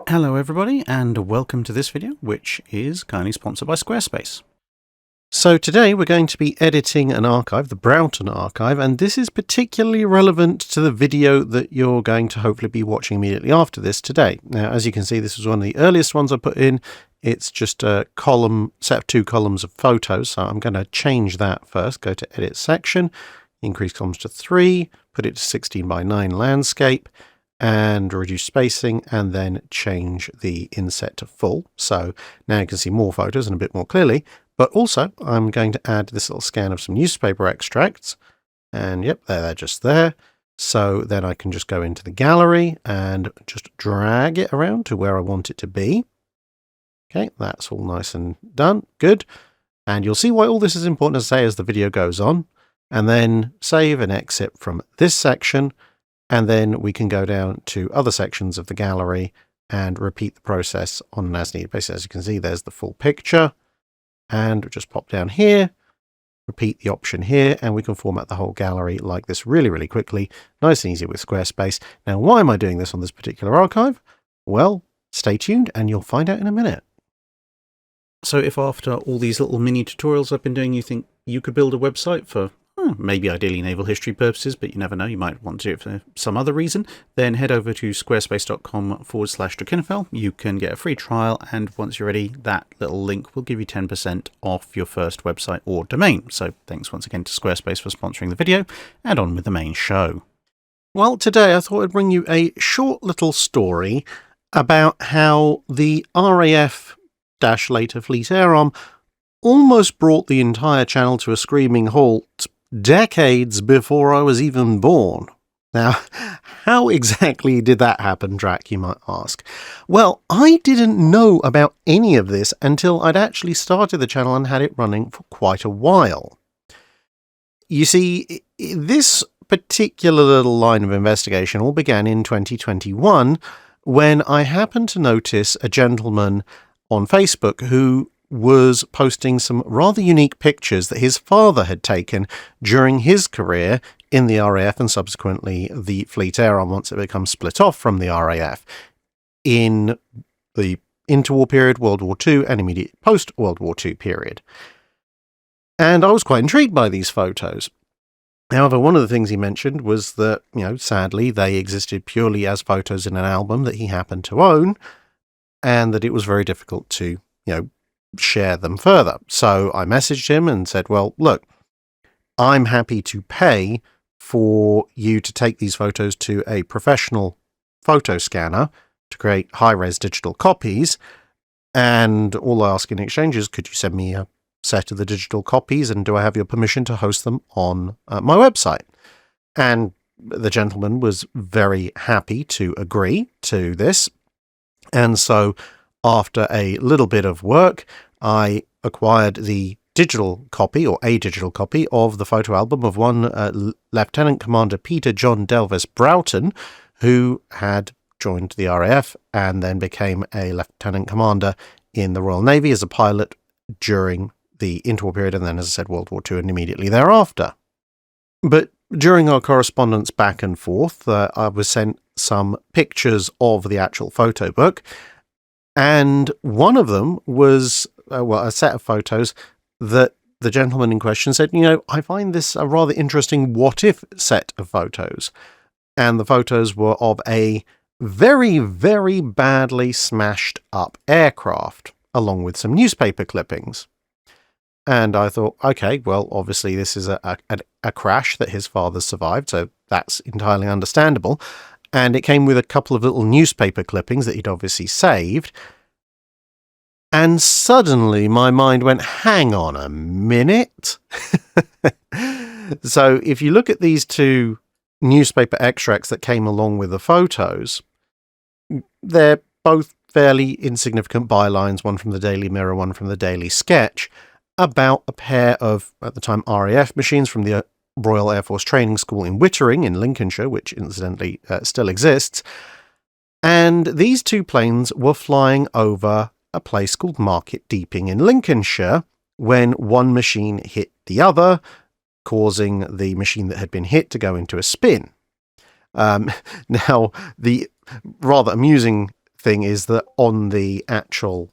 Hello everybody, and welcome to this video, which is kindly sponsored by Squarespace. So today we're going to be editing an archive, the Broughton archive, and this is particularly relevant to the video that you're going to hopefully be watching immediately after this today. Now, as you can see, this was one of the earliest ones I put in. It's just a set of 2 columns of photos, so I'm going to change that first. Go to Edit Section, increase columns to 3, put it to 16 by 9 landscape, and reduce spacing, and then change the inset to full. So now you can see more photos and a bit more clearly, but also I'm going to add this little scan of some newspaper extracts, and yep, they're just there. So then I can just go into the gallery and just drag it around to where I want it to be. Okay, that's all nice and done. Good. And you'll see why all this is important, as I say, as the video goes on. And then save and exit from this section. And then we can go down to other sections of the gallery and repeat the process on an as-needed basis. As you can see, there's the full picture. And just pop down here, repeat the option here, and we can format the whole gallery like this really, really quickly. Nice and easy with Squarespace. Now, why am I doing this on this particular archive? Well, stay tuned and you'll find out in a minute. So if after all these little mini tutorials I've been doing, you think you could build a website for maybe ideally naval history purposes, but you never know, you might want to do it for some other reason, then head over to squarespace.com/Drakenfell. You can get a free trial, and once you're ready, that little link will give you 10% off your first website or domain. So thanks once again to Squarespace for sponsoring the video, and on with the main show. Well, today I thought I'd bring you a short little story about how the RAF-later Fleet Air Arm almost brought the entire channel to a screaming halt decades before I was even born. Now, how exactly did that happen, Drac, you might ask? Well, I didn't know about any of this until I'd actually started the channel and had it running for quite a while. You see, this particular little line of investigation all began in 2021 when I happened to notice a gentleman on Facebook who was posting some rather unique pictures that his father had taken during his career in the RAF and subsequently the Fleet Air Arm once it becomes split off from the RAF in the interwar period, World War II, and immediate post-World War II period. And I was quite intrigued by these photos. However, one of the things he mentioned was that, sadly, they existed purely as photos in an album that he happened to own, and that it was very difficult to, share them further. So I messaged him and said, well, look, I'm happy to pay for you to take these photos to a professional photo scanner to create high-res digital copies. And all I ask in exchange is, could you send me a set of the digital copies, and do I have your permission to host them on my website? And the gentleman was very happy to agree to this. And so after a little bit of work, I acquired the digital copy, or a digital copy, of the photo album of one Lieutenant Commander Peter John Delvis Broughton, who had joined the RAF and then became a Lieutenant Commander in the Royal Navy as a pilot during the interwar period, and then, as I said, World War II and immediately thereafter. But during our correspondence back and forth, I was sent some pictures of the actual photo book, and one of them was a set of photos that the gentleman in question said, I find this a rather interesting what-if set of photos. And the photos were of a very, very badly smashed up aircraft, along with some newspaper clippings. And I thought, okay, well, obviously this is a crash that his father survived, so that's entirely understandable. And it came with a couple of little newspaper clippings that he'd obviously saved. And suddenly my mind went, hang on a minute. So if you look at these 2 newspaper extracts that came along with the photos, they're both fairly insignificant bylines, one from the Daily Mirror, one from the Daily Sketch, about a pair of, at the time, RAF machines from the Royal Air Force Training School in Wittering in Lincolnshire, which incidentally still exists. And these 2 planes were flying over a place called Market Deeping in Lincolnshire when one machine hit the other, causing the machine that had been hit to go into a spin. Now, the rather amusing thing is that on the actual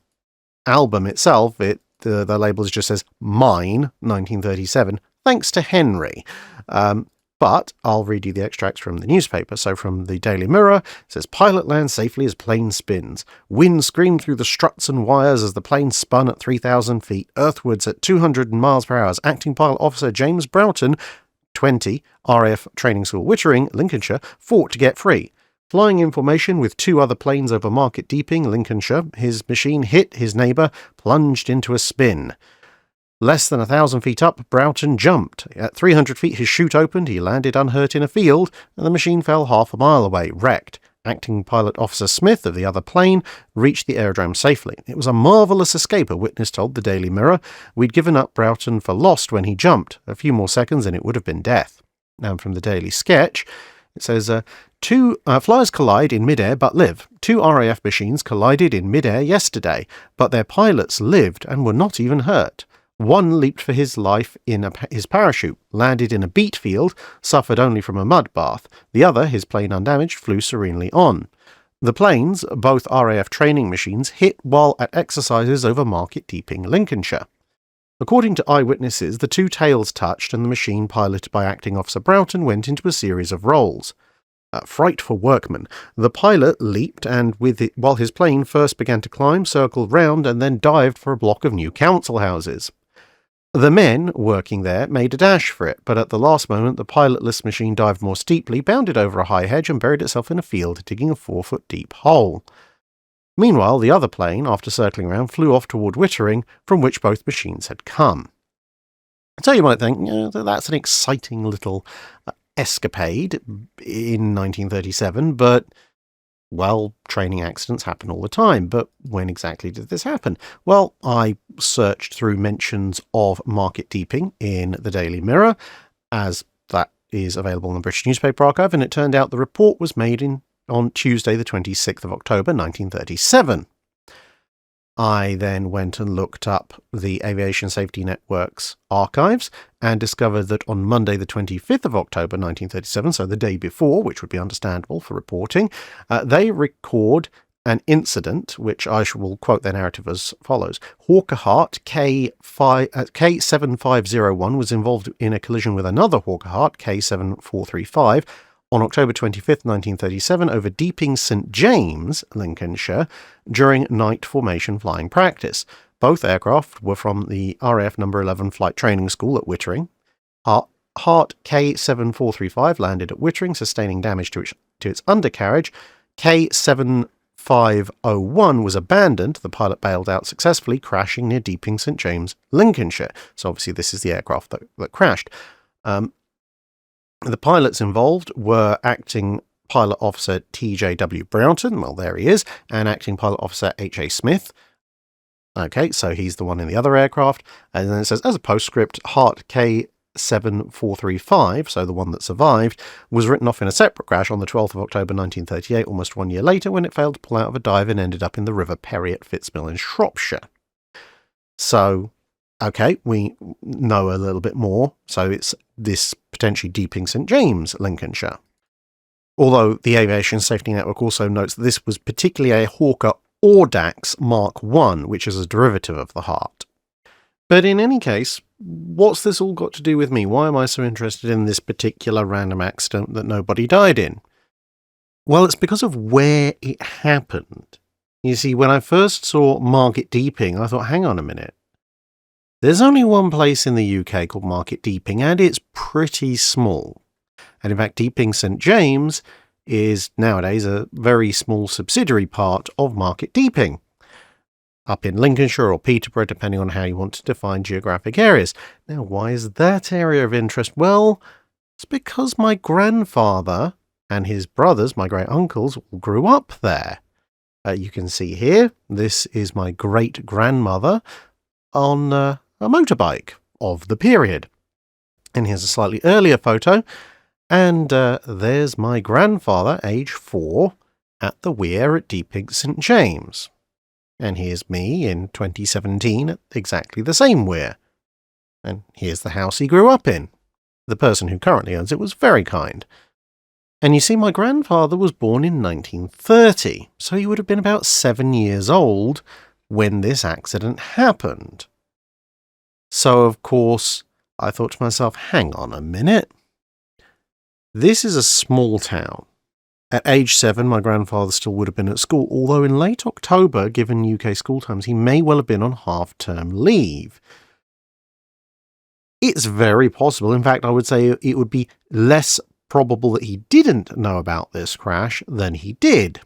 album itself, the label just says Mine 1937, thanks to Henry. But I'll read you the extracts from the newspaper. So from the Daily Mirror, it says, pilot lands safely as plane spins. Wind screamed through the struts and wires as the plane spun at 3,000 feet, earthwards at 200 miles per hour. Acting pilot officer James Broughton, 20, RAF Training School, Wittering, Lincolnshire, fought to get free. Flying in formation with 2 other planes over Market Deeping, Lincolnshire, his machine hit his neighbour, plunged into a spin. Less than 1,000 feet up, Broughton jumped. At 300 feet, his chute opened, he landed unhurt in a field, and the machine fell half a mile away, wrecked. Acting Pilot Officer Smith of the other plane reached the aerodrome safely. It was a marvellous escape, a witness told the Daily Mirror. We'd given up Broughton for lost when he jumped. A few more seconds and it would have been death. Now from the Daily Sketch, it says, 2 flyers collide in mid-air but live. 2 RAF machines collided in mid-air yesterday, but their pilots lived and were not even hurt. One leaped for his life in his parachute, landed in a beet field, suffered only from a mud bath. The other, his plane undamaged, flew serenely on. The planes, both RAF training machines, hit while at exercises over Market Deeping, Lincolnshire. According to eyewitnesses, the 2 tails touched and the machine piloted by Acting Officer Broughton went into a series of rolls. Fright for workmen. The pilot leaped and, while his plane first began to climb, circled round and then dived for a block of new council houses. The men working there made a dash for it, but at the last moment the pilotless machine dived more steeply, bounded over a high hedge and buried itself in a field, digging a 4-foot deep hole. Meanwhile, the other plane, after circling around, flew off toward Wittering, from which both machines had come. So you might think, that's an exciting little escapade in 1937, but, well, training accidents happen all the time. But when exactly did this happen? Well, I searched through mentions of Market Deeping in the Daily Mirror, as that is available in the British Newspaper Archive, and it turned out the report was made on Tuesday the 26th of October 1937. I then went and looked up the Aviation Safety Network's archives and discovered that on Monday the 25th of October 1937, so the day before, which would be understandable for reporting, they record an incident, which I will quote their narrative as follows. Hawker Hart K7501 was involved in a collision with another Hawker Hart K7435 on October 25th, 1937, over Deeping St James, Lincolnshire, during night formation flying practice. Both aircraft were from the RAF No. 11 Flight Training School at Wittering. Hart K7435 landed at Wittering, sustaining damage to its undercarriage. K7501 was abandoned. The pilot bailed out successfully, crashing near Deeping St James, Lincolnshire. So obviously this is the aircraft that crashed. The pilots involved were Acting Pilot Officer T.J.W. Broughton, well, there he is, and Acting Pilot Officer H.A. Smith. Okay, so he's the one in the other aircraft. And then it says, as a postscript, Hart K7435, so the one that survived, was written off in a separate crash on the 12th of October 1938, almost 1 year later, when it failed to pull out of a dive and ended up in the River Perry at Fitzmill in Shropshire. So, okay, we know a little bit more. So it's this potentially Deeping St James, Lincolnshire. Although the Aviation Safety Network also notes that this was particularly a Hawker Audax Mark I, which is a derivative of the Hart. But in any case, what's this all got to do with me? Why am I so interested in this particular random accident that nobody died in? Well, it's because of where it happened. You see, when I first saw Market Deeping, I thought, hang on a minute. There's only one place in the UK called Market Deeping, and it's pretty small. And in fact, Deeping St James is nowadays a very small subsidiary part of Market Deeping, up in Lincolnshire or Peterborough, depending on how you want to define geographic areas. Now, why is that area of interest? Well, it's because my grandfather and his brothers, my great-uncles, all grew up there. You can see here, this is my great-grandmother on a motorbike of the period. And here's a slightly earlier photo. And there's my grandfather, age 4, at the weir at Deeping St James. And here's me in 2017 at exactly the same weir. And here's the house he grew up in. The person who currently owns it was very kind. And you see, my grandfather was born in 1930, so he would have been about 7 years old when this accident happened. So, of course, I thought to myself, hang on a minute. This is a small town. At age 7, my grandfather still would have been at school, although in late October, given UK school times, he may well have been on half-term leave. It's very possible, in fact, I would say it would be less probable that he didn't know about this crash than he did.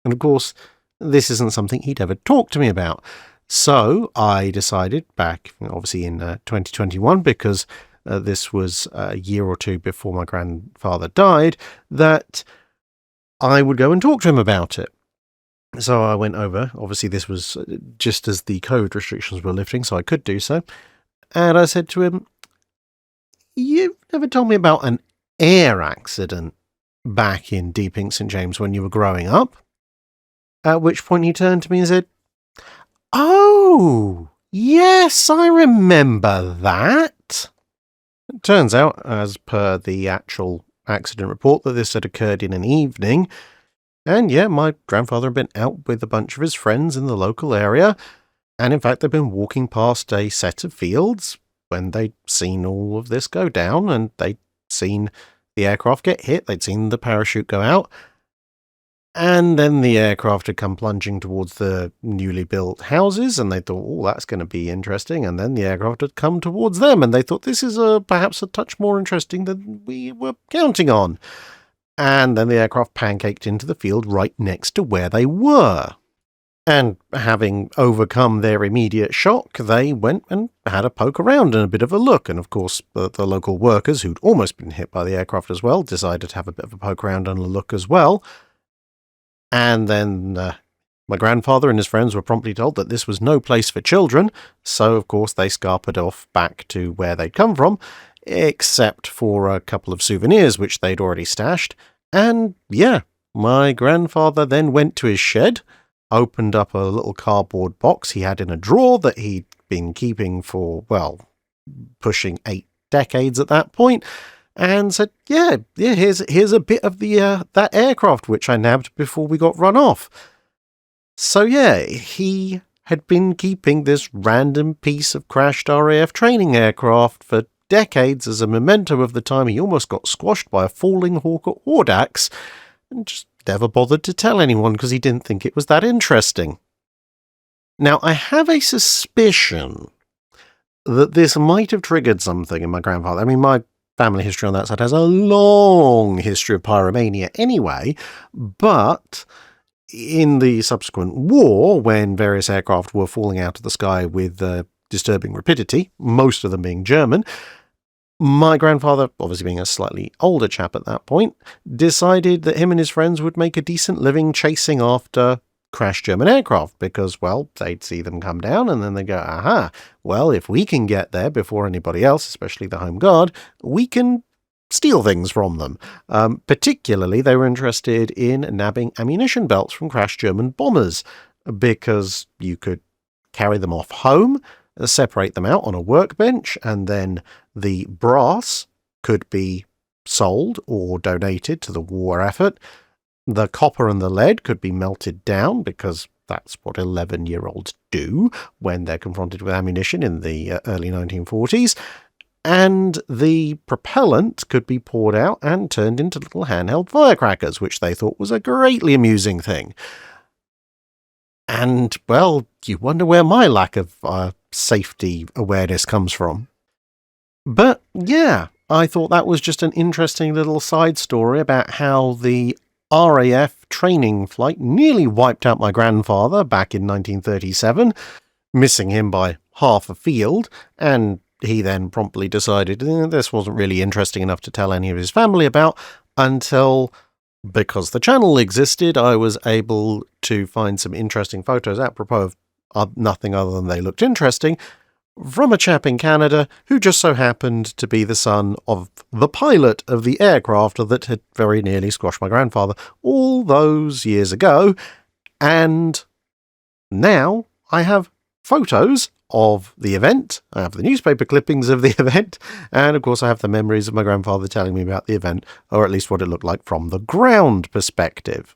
And of course, this isn't something he'd ever talked to me about. So I decided back, obviously in 2021, because this was a year or two before my grandfather died, that I would go and talk to him about it. So I went over. Obviously, this was just as the COVID restrictions were lifting, so I could do so. And I said to him, "You've never told me about an air accident back in Deeping St James when you were growing up." At which point he turned to me and said, "Oh, yes, I remember that." It turns out, as per the actual accident report, that this had occurred in an evening. And yeah, my grandfather had been out with a bunch of his friends in the local area. And in fact, they'd been walking past a set of fields when they'd seen all of this go down, and they'd seen the aircraft get hit. They'd seen the parachute go out. And then the aircraft had come plunging towards the newly built houses, and they thought, oh, that's going to be interesting. And then the aircraft had come towards them, and they thought, this is perhaps a touch more interesting than we were counting on. And then the aircraft pancaked into the field right next to where they were. And having overcome their immediate shock, they went and had a poke around and a bit of a look. And of course, the local workers, who'd almost been hit by the aircraft as well, decided to have a bit of a poke around and a look as well. And then my grandfather and his friends were promptly told that this was no place for children, so of course they scarpered off back to where they'd come from, except for a couple of souvenirs which they'd already stashed. And yeah, my grandfather then went to his shed, opened up a little cardboard box he had in a drawer that he'd been keeping for, well, pushing 8 decades at that point, and said, yeah, here's a bit of the that aircraft which I nabbed before we got run off. So yeah, he had been keeping this random piece of crashed RAF training aircraft for decades as a memento of the time he almost got squashed by a falling hawk at Audax, and just never bothered to tell anyone because he didn't think it was that interesting. Now, I have a suspicion that this might have triggered something in my grandfather. I mean, my family history on that side has a long history of pyromania anyway, but in the subsequent war, when various aircraft were falling out of the sky with disturbing rapidity, most of them being German, my grandfather, obviously being a slightly older chap at that point, decided that him and his friends would make a decent living chasing after crashed German aircraft because, well, they'd see them come down and then they'd go, aha, well, if we can get there before anybody else, especially the Home Guard, we can steal things from them. Particularly, they were interested in nabbing ammunition belts from crashed German bombers because you could carry them off home, separate them out on a workbench, and then the brass could be sold or donated to the war effort. The copper and the lead could be melted down because that's what 11-year-olds do when they're confronted with ammunition in the early 1940s. And the propellant could be poured out and turned into little handheld firecrackers, which they thought was a greatly amusing thing. And, well, you wonder where my lack of safety awareness comes from. But, yeah, I thought that was just an interesting little side story about how the RAF training flight nearly wiped out my grandfather back in 1937, missing him by half a field, and he then promptly decided this wasn't really interesting enough to tell any of his family about until, because the channel existed, I was able to find some interesting photos apropos of nothing other than they looked interesting, from a chap in Canada who just so happened to be the son of the pilot of the aircraft that had very nearly squashed my grandfather all those years ago. And now I have photos of the event. I have the newspaper clippings of the event. And of course, I have the memories of my grandfather telling me about the event, or at least what it looked like from the ground perspective.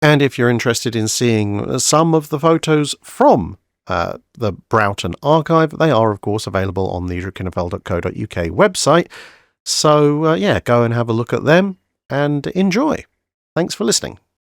And if you're interested in seeing some of the photos from the Broughton archive, they are, of course, available on the drinkinafl.co.uk website. So, go and have a look at them and enjoy. Thanks for listening.